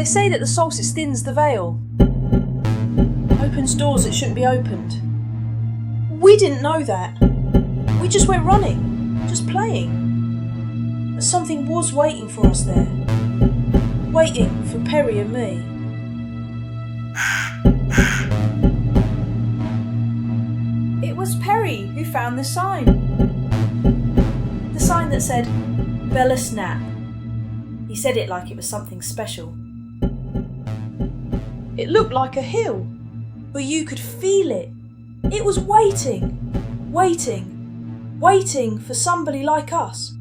They say that the solstice thins the veil, opens doors that shouldn't be opened. We didn't know that. We just went running, just playing. But something was waiting for us there. Waiting for Perry and me. It was Perry who found the sign. The sign that said, Belas Knap. He said it like it was something special. It looked like a hill, but you could feel it. It was waiting for somebody like us.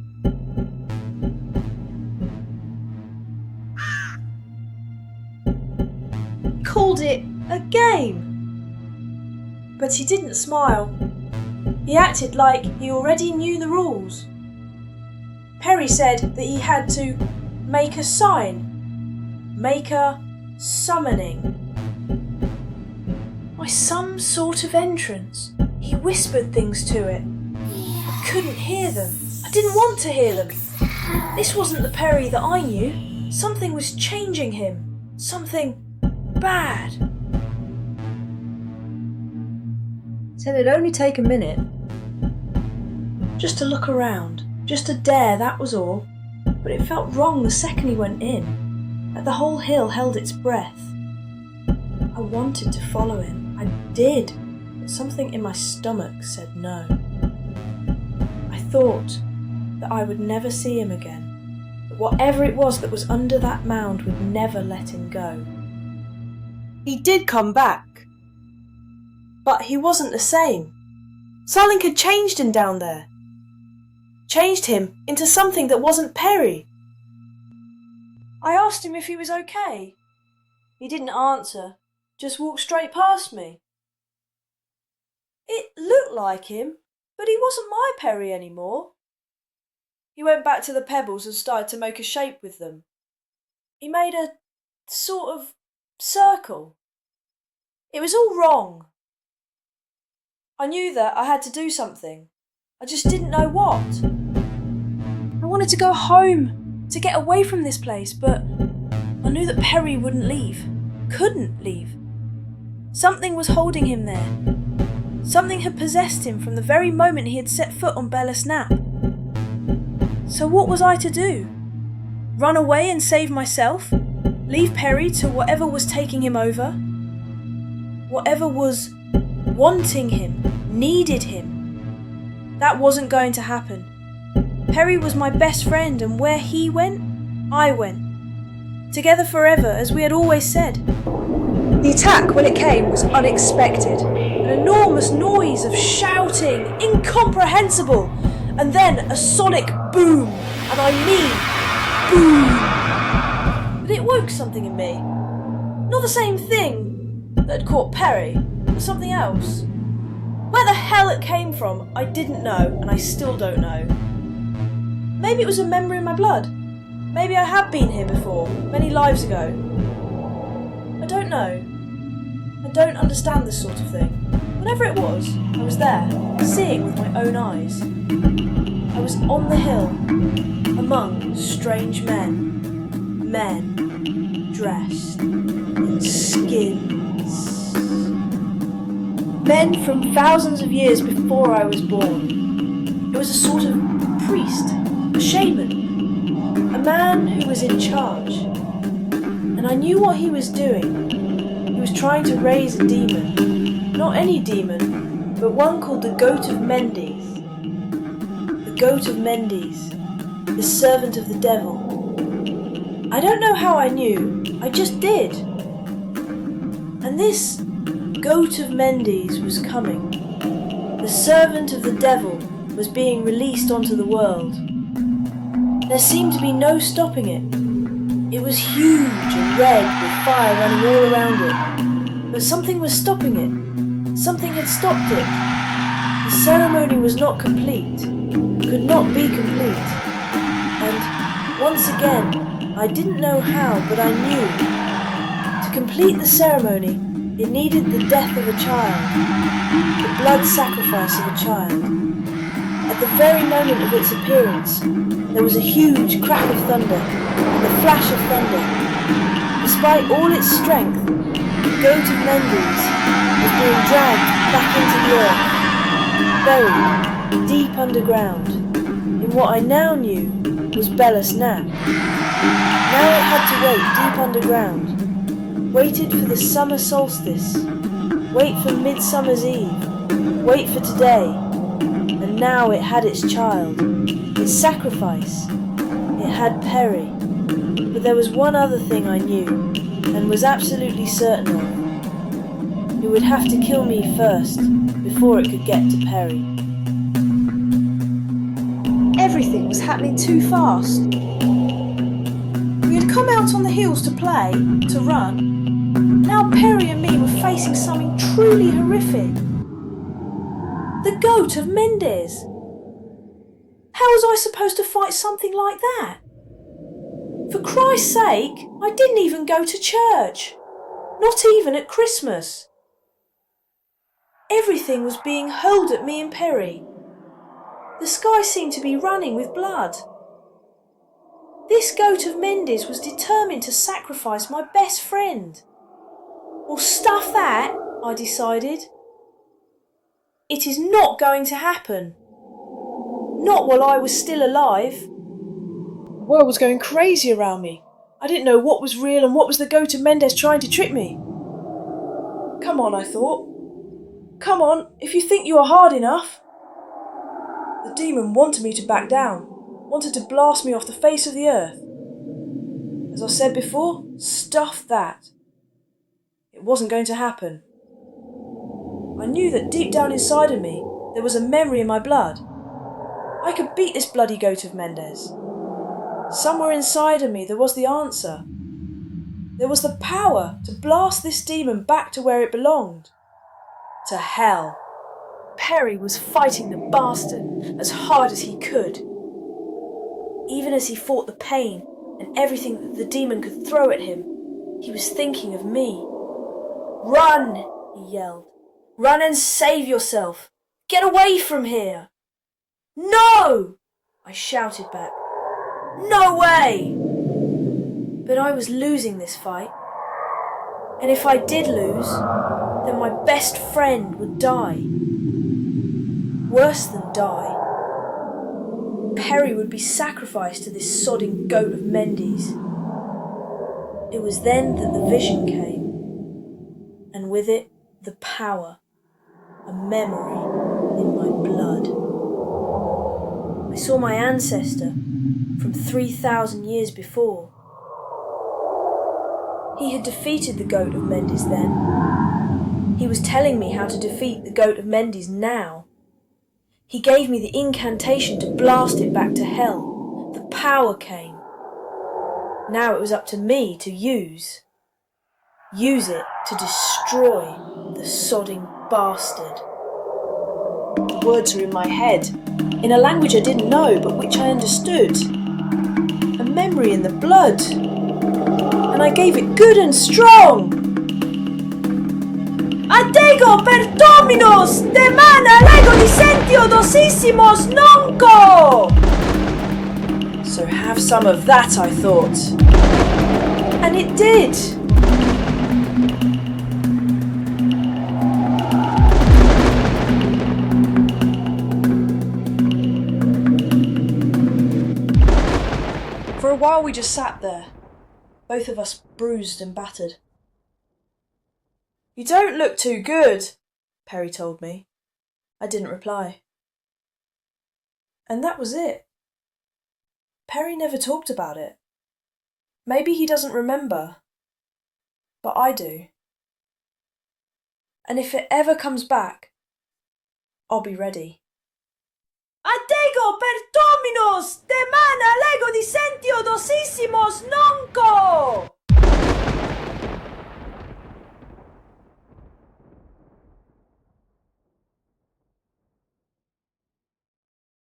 He called it a game. But he didn't smile. He acted like he already knew the rules. Perry said that he had to make a sign, make a summoning. By some sort of entrance, he whispered things to it. I couldn't hear them. I didn't want to hear them. This wasn't the Perry that I knew. Something was changing him. Something bad. Said it'd only take a minute. Just to look around. Just to dare, that was all. But it felt wrong the second he went in. Like the whole hill held its breath. I wanted to follow him. I did. But something in my stomach said no. I thought that I would never see him again. That whatever it was that was under that mound would never let him go. He did come back. But he wasn't the same. Something had changed him down there. Changed him into something that wasn't Perry. I asked him if he was okay. He didn't answer, just walked straight past me. It looked like him, but he wasn't my Perry anymore. He went back to the pebbles and started to make a shape with them. He made a sort of circle. It was all wrong. I knew that I had to do something. I just didn't know what. I wanted to go home, to get away from this place, but I knew that Perry wouldn't leave, couldn't leave. Something was holding him there. Something had possessed him from the very moment he had set foot on Belas Knap. So what was I to do? Run away and save myself? Leave Perry to whatever was taking him over? Whatever was wanting him, needed him? That wasn't going to happen. Perry was my best friend, and where he went, I went. Together forever, as we had always said. The attack, when it came, was unexpected. An enormous noise of shouting, incomprehensible, and then a sonic boom, and I mean boom. But it woke something in me. Not the same thing that had caught Perry, but something else. Where the hell it came from, I didn't know, and I still don't know. Maybe it was a memory in my blood. Maybe I have been here before, many lives ago. I don't know. I don't understand this sort of thing. Whatever it was, I was there, seeing with my own eyes. I was on the hill, among strange men. Men dressed in skins. Men from thousands of years before I was born. It was a sort of priest, a shaman, a man who was in charge. And I knew what he was doing. He was trying to raise a demon. Not any demon, but one called the Goat of Mendes. The Goat of Mendes, the servant of the devil. I don't know how I knew, I just did. And this Goat of Mendes was coming. The servant of the devil was being released onto the world. There seemed to be no stopping it. It was huge and red with fire running all around it. But something was stopping it. Something had stopped it. The ceremony was not complete. Could not be complete. And once again, I didn't know how, but I knew. To complete the ceremony, it needed the death of a child. The blood sacrifice of a child. At the very moment of its appearance, there was a huge crack of thunder, and a flash of thunder. Despite all its strength, the Goat of Mendes was being dragged back into the earth, buried deep underground, in what I now knew was Belas Knap. Now it had to wait deep underground, waited for the summer solstice, wait for Midsummer's Eve, wait for today, and now it had its child, its sacrifice. It had Perry. But there was one other thing I knew, and was absolutely certain of. It would have to kill me first, before it could get to Perry. Everything was happening too fast. We had come out on the hills to play, to run. Now Perry and me were facing something truly horrific. The Goat of Mendes. How was I supposed to fight something like that? For Christ's sake, I didn't even go to church. Not even at Christmas. Everything was being hurled at me and Perry. The sky seemed to be running with blood. This Goat of Mendes was determined to sacrifice my best friend. Well, stuff that, I decided. It is not going to happen. Not while I was still alive. The world was going crazy around me. I didn't know what was real and what was the Goat of Mendes trying to trick me. Come on, I thought. Come on, if you think you are hard enough. The demon wanted me to back down, wanted to blast me off the face of the earth. As I said before, stuff that. It wasn't going to happen. I knew that deep down inside of me, there was a memory in my blood. I could beat this bloody Goat of Mendes. Somewhere inside of me there was the answer. There was the power to blast this demon back to where it belonged. To hell. Perry was fighting the bastard as hard as he could. Even as he fought the pain and everything that the demon could throw at him, he was thinking of me. Run, he yelled. Run and save yourself. Get away from here. No, I shouted back. No way! But I was losing this fight. And if I did lose, then my best friend would die. Worse than die. Perry would be sacrificed to this sodding Goat of Mendes. It was then that the vision came, and with it the power, a memory in my blood. I saw my ancestor from 3,000 years before. He had defeated the Goat of Mendes then. He was telling me how to defeat the Goat of Mendes now. He gave me the incantation to blast it back to hell. The power came. Now it was up to me to use it to destroy the sodding bastard. The words were in my head, in a language I didn't know but which I understood. A memory in the blood. And I gave it good and strong. Adego per dominos, de mana lego di sentio dosissimos nonco. So have some of that, I thought. And it did. For a while we just sat there, both of us bruised and battered. You don't look too good, Perry told me. I didn't reply. And that was it. Perry never talked about it. Maybe he doesn't remember, but I do. And if it ever comes back, I'll be ready. Adego per dominos, de mana lego di sentio dosissimos nonco!